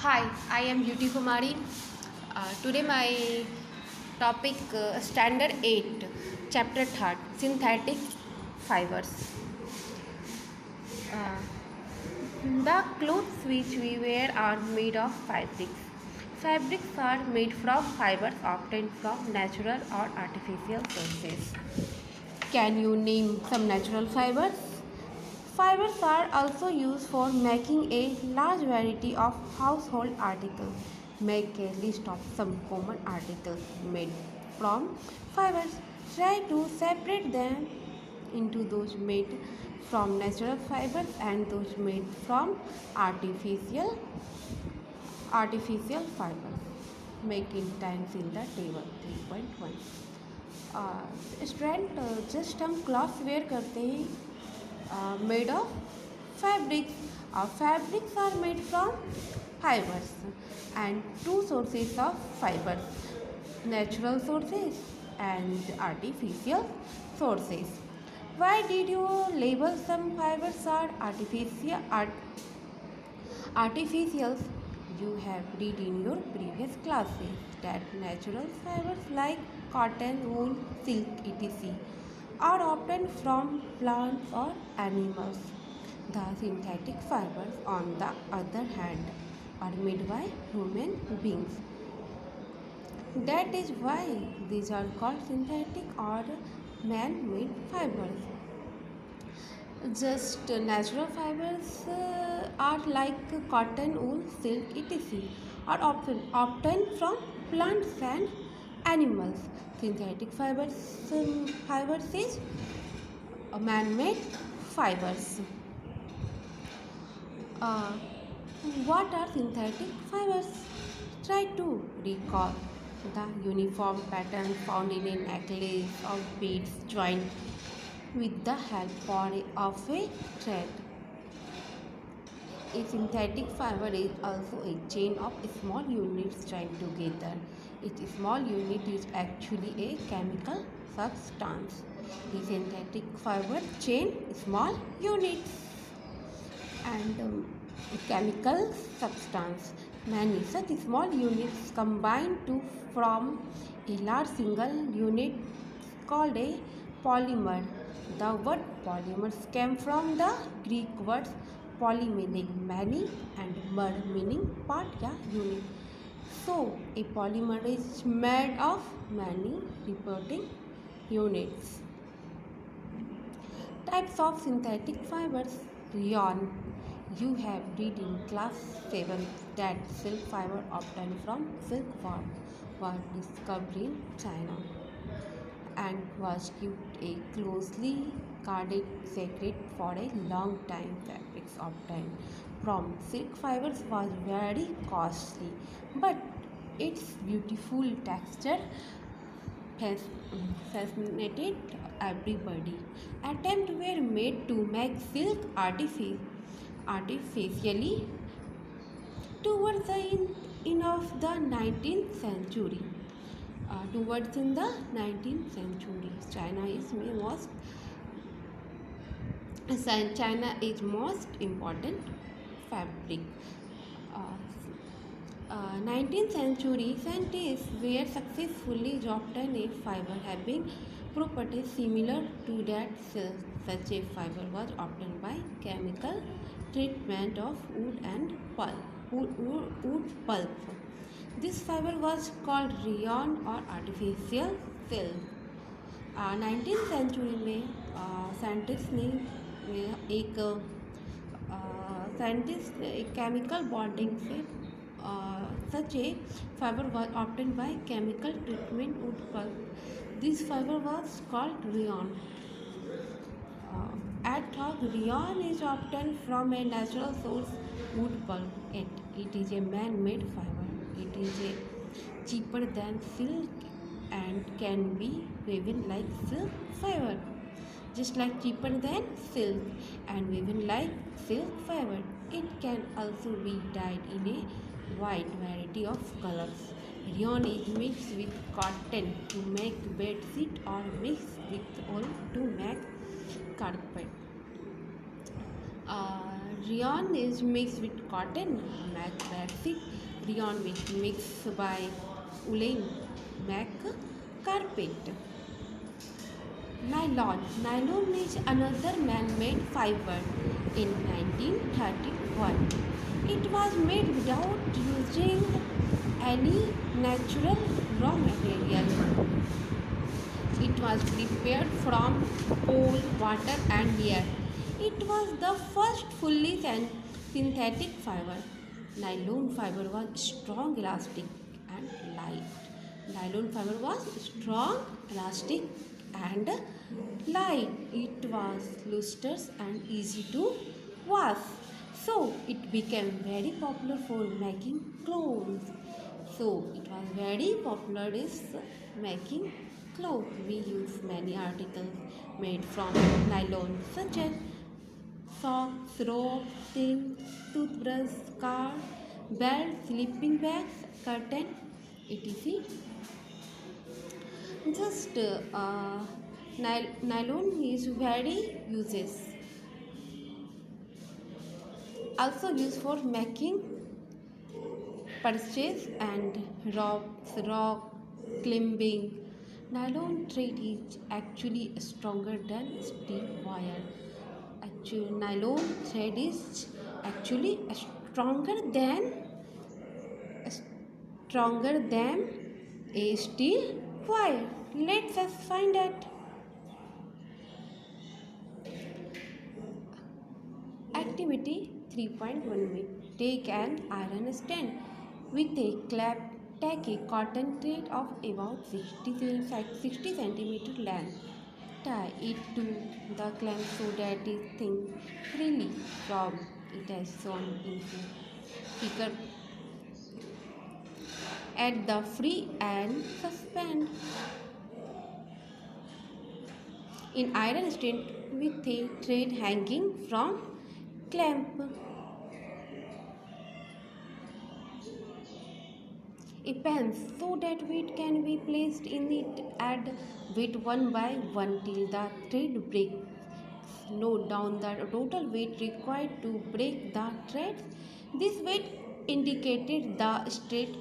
Hi, I am Beauty Kumari. Today my topic Standard 8, Chapter 3, Synthetic Fibers. Uh, the clothes which we wear are made of fabrics. Fabrics are made from fibers obtained from natural or artificial sources. Can you name some natural fibers? Fibers are also used for making a large variety of household articles. Make a list of some common articles made from fibers. Try to separate them into those made from natural fibers and those made from artificial artificial fibers. Make intents in the table 3.1. Student just हम cloth where करते हैं made of fabrics. Fabrics are made from fibers and two sources of fibers, natural sources and artificial sources. Why did you label some fibers are artificials? You have read in your previous classes that natural fibers like cotton, wool, silk, etc. are obtained from plants or animals. The synthetic fibers, on the other hand, are made by human beings. That is why these are called synthetic or man-made fibers. Just natural fibers are like cotton, wool, silk, etc. are often obtained from plants and animals. Synthetic fibers is man-made fibers. Uh, what are synthetic fibers? Try to recall the uniform pattern found in a necklace of beads joined with the help of a thread. A synthetic fiber is also a chain of small units joined together. Each small unit is actually a chemical substance. The synthetic fiber chain small units and chemical substance. Many such small units combine to form a large single unit called a polymer. The word polymers came from the Greek words poly meaning many and mer meaning part या unit. So a polymer is made of many repeating units. Types of synthetic fibers. Rayon. You have read in class 7 that silk fiber obtained from silkworm was discovered in China and was kept a closely guarded secret for a long time. Fabrics obtained from silk fibers was very costly, but its beautiful texture fascinated everybody. Attempts were made to make silk artificially towards the end of the 19th century. Towards in the 19th century, China is most important fabric. Uh, 19th century scientists were successfully obtained a fiber having properties similar to that silk. Such a fiber was obtained by chemical treatment of wood and wood pulp. This fiber was called rayon or artificial silk. 19th century में scientist ने एक scientist एक chemical bonding से such a fiber was obtained by chemical treatment wood pulp. This fiber was called rayon. At top, rayon is obtained from a natural source, wood pulp. It is a man-made fiber. It is cheaper than silk and can be woven like silk fiber. Just like cheaper than silk and woven like silk fiber. It can also be dyed in a wide variety of colors. Rayon is mixed with cotton to make bed sheet or mixed with wool to make carpet. Rayon is mixed with cotton, maxi rayon which mixed by woolen mac carpet. Nylon is another man-made fiber. In 1931, it was made without using any natural raw material. It was prepared from coal, water, and air. It was the first fully synthetic fiber. Nylon fiber was strong, elastic, and light. Nylon fiber was strong, elastic, and light. It was lustrous and easy to wash. So it became very popular for making clothes. So it was very popular is making clothes. We use many articles made from nylon such as socks, rope, things, toothbrush, car, belt, sleeping bags, curtain, etc. Just nylon is very uses. Also used for making purchase and rock climbing. Nylon thread is actually stronger than steel wire. Actually, nylon thread is actually stronger than a steel wire. Let's us find out. Activity 3.1. Take an iron stand with a clamp. Take a cotton thread of about 60 centimeter length. Tie it to the clamp so that it things freely from it as shown in figure. At the free and suspend in iron stand with a thread hanging from clamp. A pen so that weight can be placed in it. Add weight one by one till the thread breaks. Note down the total weight required to break the threads. This weight indicated the state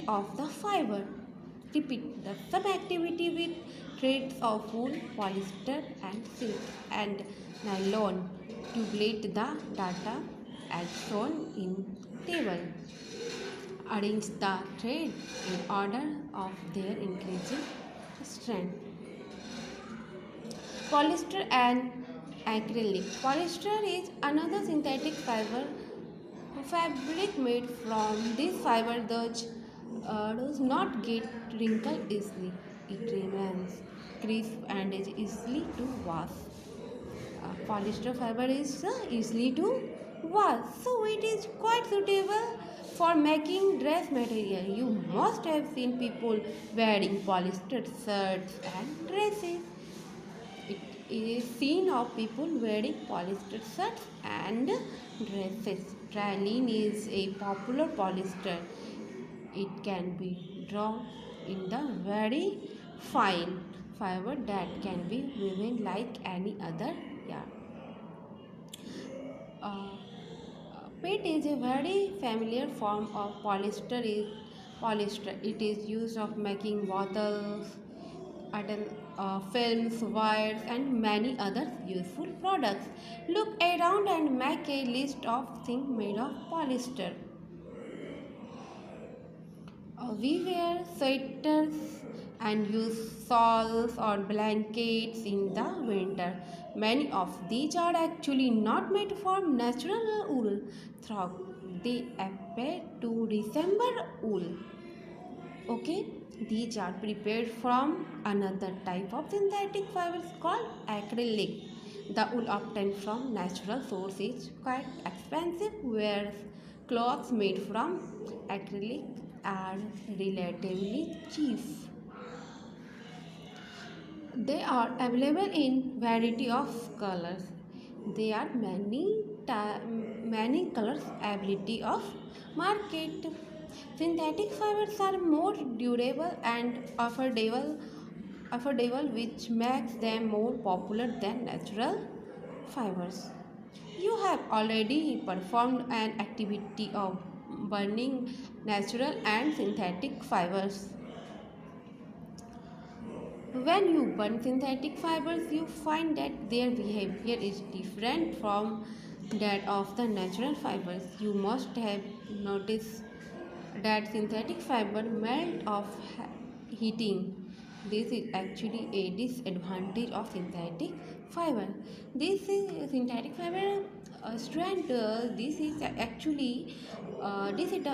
of the fiber. Repeat the sub activity with threads of wool, polyester, and silk and nylon. Tabulate the data as shown in table. Arrange the thread in order of their increasing strength. Polyester and acrylic. Polyester is another synthetic fabric made from this fiber does not get wrinkled easily. It remains crisp and is easily to wash. Polyester fiber is easily to wash, so it is quite suitable for making dress material. You must have seen people wearing polyester shirts and dresses. It is seen of people wearing polyester shirts and dresses. Trilene is a popular polyester. It can be drawn in the very fine fiber that can be woven like any other yarn. Uh, PET is a very familiar form of polyester. It is used of making bottles, films, wires, and many other useful products. Look around and make a list of things made of polyester. We wear sweaters and use shawls or blankets in the winter. Many of these are actually not made from natural wool. They appear to resemble wool. Okay, these are prepared from another type of synthetic fibers called acrylic. The wool obtained from natural sources is quite expensive, whereas cloths made from acrylic are relatively cheap. They are available in variety of colors. There are many colors ability of market. Synthetic fibers are more durable and affordable, which makes them more popular than natural fibers. You have already performed an activity of burning natural and synthetic fibers. When you burn synthetic fibers, you find that their behavior is different from that of the natural fibers. You must have noticed that synthetic fiber melt off heating. This is actually a disadvantage of synthetic fiber. This is synthetic fiber strand. This is actually this is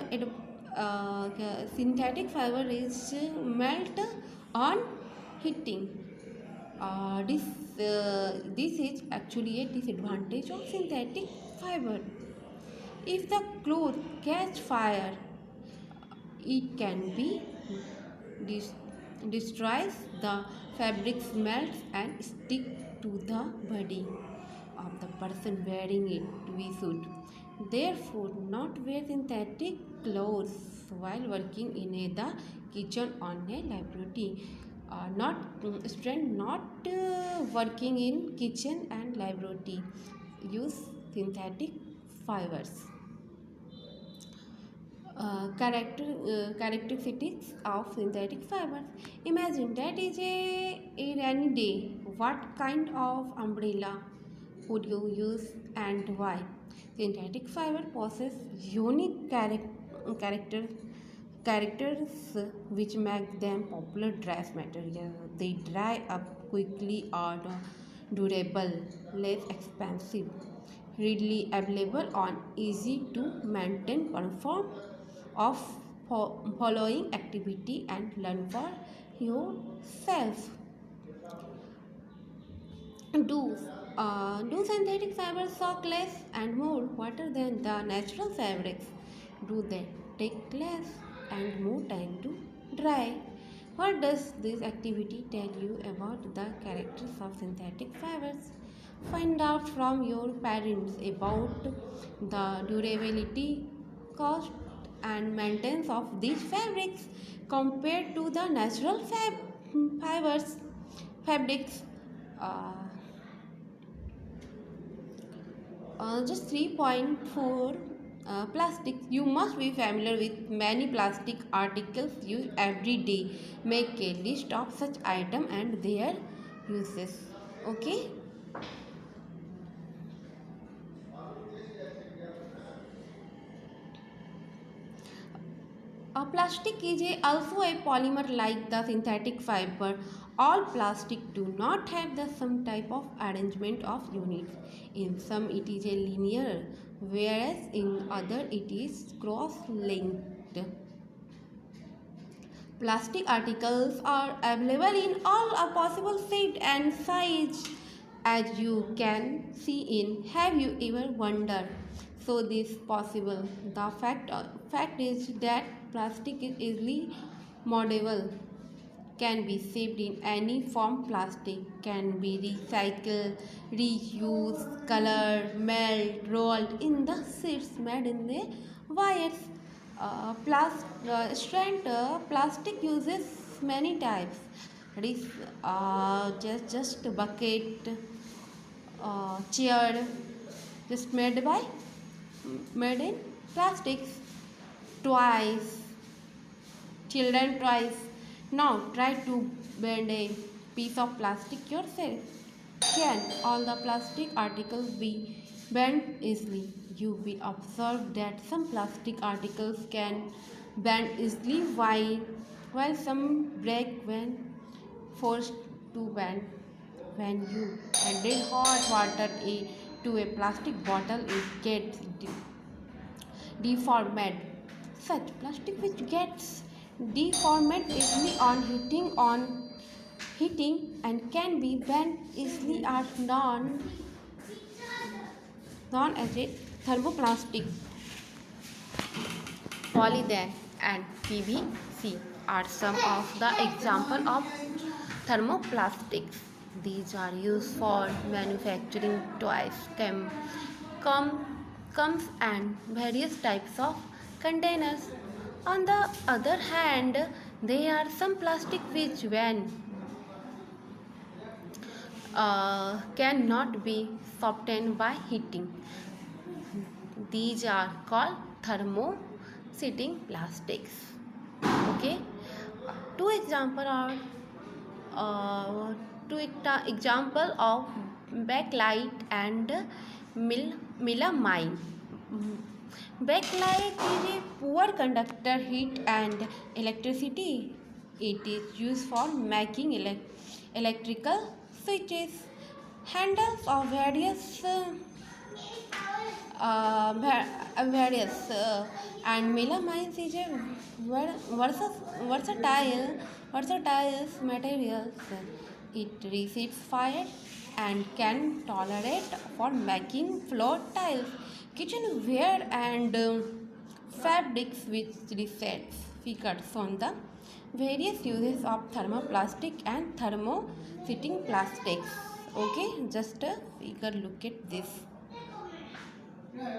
synthetic fiber is melt on heating. This is actually a disadvantage of synthetic fiber. If the cloth catch fire, it can be dis- destroys the fabric melts and stick to the body of the person wearing it. We should therefore not wear synthetic clothes while working in the kitchen on a laboratory. Not working in kitchen and laboratory. Use synthetic fibers. Characteristics of synthetic fibers. Imagine that is a rainy day. What kind of umbrella would you use and why? Synthetic fiber possess unique characters which make them popular dress material. They dry up quickly, are durable, less expensive, readily available on easy to maintain perform of following activity and learn for yourself. Do synthetic fibers soak less and more water than the natural fabrics? Do they take less and more time to dry? What does this activity tell you about the characters of synthetic fibers? Find out from your parents about the durability, cost, and maintenance of these fabrics compared to the natural fibers fabrics. Uh, just 3.4 plastic. You must be familiar with many plastic articles used every day. Make a list of such items and their uses. Okay. Plastic is also a polymer like the synthetic fiber. All plastic do not have the some type of arrangement of units. In some it is a linear, whereas in other it is cross-linked. Plastic articles are available in all possible shapes and sizes, as you can see in Have you ever wondered? So this possible. The fact is that plastic is easily moldable, can be shaped in any form. Plastic can be recycled, reused, colored, melt, rolled in the sheets made in the wires. Plastic uses many types. It is just a bucket, chair, just made in plastics. Twice, children twice. Now try to bend a piece of plastic yourself. Can all the plastic articles be bent easily? You will observe that some plastic articles can bend easily while some break when forced to bend. When you add hot water to a plastic bottle, it gets deformed. Such plastic which gets deformed easily on heating and can be bent easily are known as a thermoplastic. Polyethylene and PVC are some of the examples of thermoplastics. These are used for manufacturing toys, comes and various types of containers. On the other hand, there are some plastic which when cannot be softened by heating. These are called thermosetting plastics. Okay, two example are uh, example of backlight and melamine. Backlight is a poor conductor heat and electricity. It is used for making electrical switches, handles of various and melamine is a versatile material. It resists fire and can tolerate for making floor tiles, kitchenware and fabrics, which resets figures on the various uses of thermoplastic and thermosetting plastics. Okay, just a figure look at this.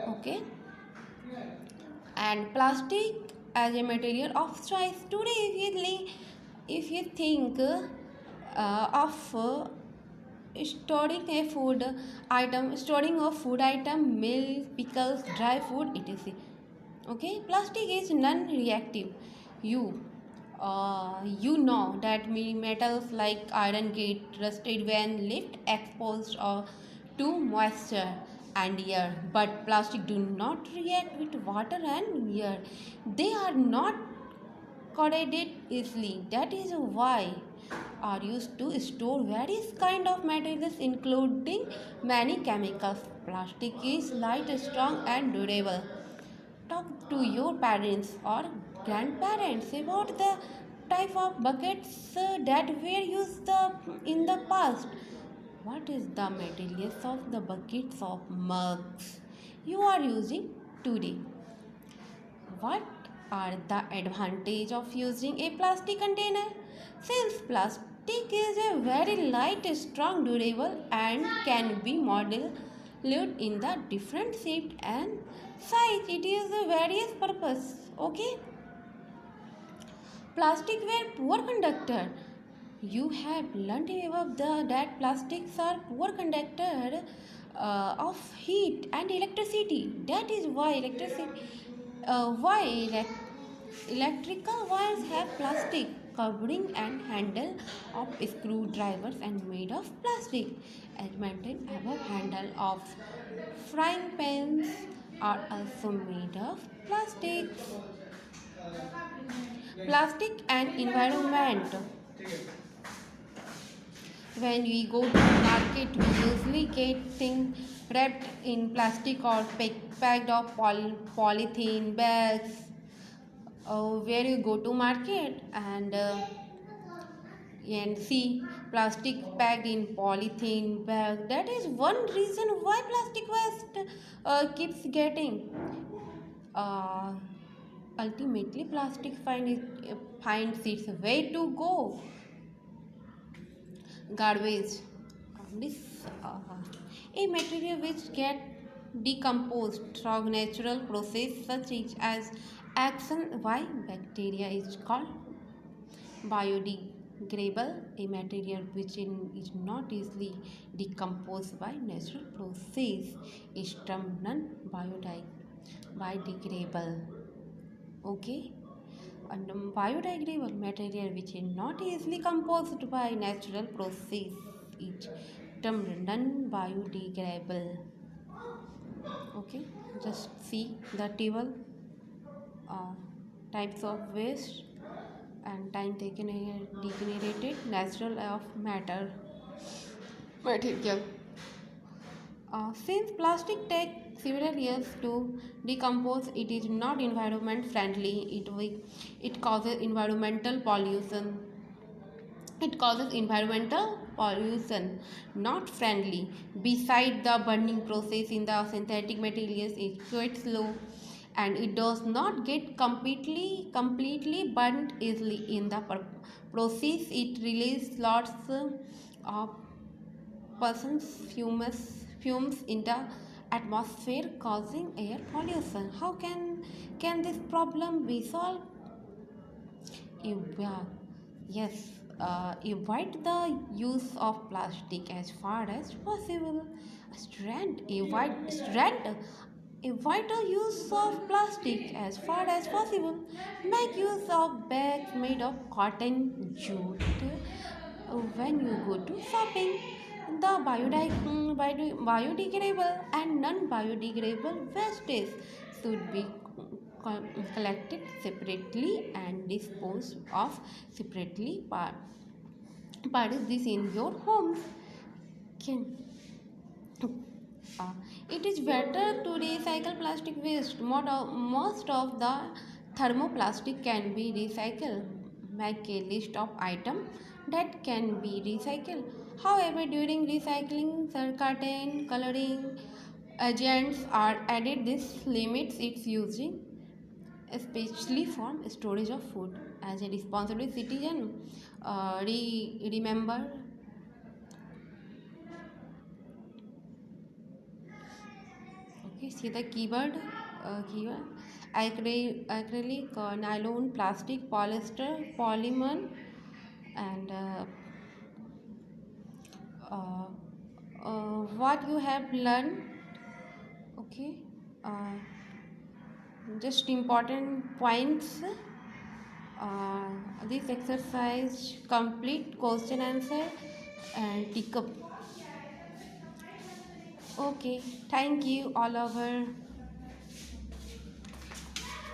Okay, and plastic as a material of choice today. If you think of storing a food item, milk, pickles, dry food, etc. Okay, plastic is non-reactive. You know that metals like iron get rusted when left exposed to moisture and air, but plastic do not react with water and air. They are not corroded easily. That is why are used to store various kind of materials including many chemicals. Plastic is light, strong and durable. Talk to your parents or grandparents about the type of buckets that were used in the past. What is the materials of the buckets of mugs you are using today? What are the advantages of using a plastic container? Since plastic is a very light, strong, durable and can be modeled in the different shape and size, it is a various purpose. Okay, plastic were poor conductor. You have learned above that plastics are poor conductor of heat and electricity. That is why electrical wires have plastic covering and handle of screwdrivers and made of plastic. As mentioned above, handle of frying pans are also made of plastic. Plastic and environment. When we go to market, we usually get things wrapped in plastic or packed of polythene bags. Where you go to market and see plastic packed in polythene bag. That is one reason why plastic waste keeps getting. Uh, Ultimately, plastic finds its way to go garbage. This a material which get decomposed through natural process such as action by bacteria is called biodegradable. A material which is not easily decomposed by natural process is termed non-biodegradable. Okay, and biodegradable material which is not easily composed by natural process is termed non-biodegradable. Okay, just see the table, uh, types of waste and time taken degenerated natural of matter material. Since plastic takes several years to decompose, it is not environment friendly. It causes environmental pollution. It causes environmental pollution, not friendly. Beside the burning process in the synthetic materials is quite slow, and it does not get completely burnt easily. In the process, it releases lots of persons fumes in the atmosphere causing air pollution. How can this problem be solved? Yeah, yes, avoid the use of plastic as far as possible. Avoid the use of plastic as far as possible. Make use of bags made of cotton, jute when you go to shopping. The biodegradable and non-biodegradable wastage should be collected separately and disposed of separately. Parties this in your homes. Can uh, it is better to recycle plastic waste. Most of the thermoplastic can be recycled. Make a list of items that can be recycled. However, during recycling, certain coloring agents are added. This limits its using, especially for storage of food. As a responsible citizen, remember. Okay, see the keyword acrylic, nylon, plastic, polyester, polymer, and uh, what you have learned. Okay, uh, just important points. Uh, this exercise complete question answer and tick up. Okay, thank you all over.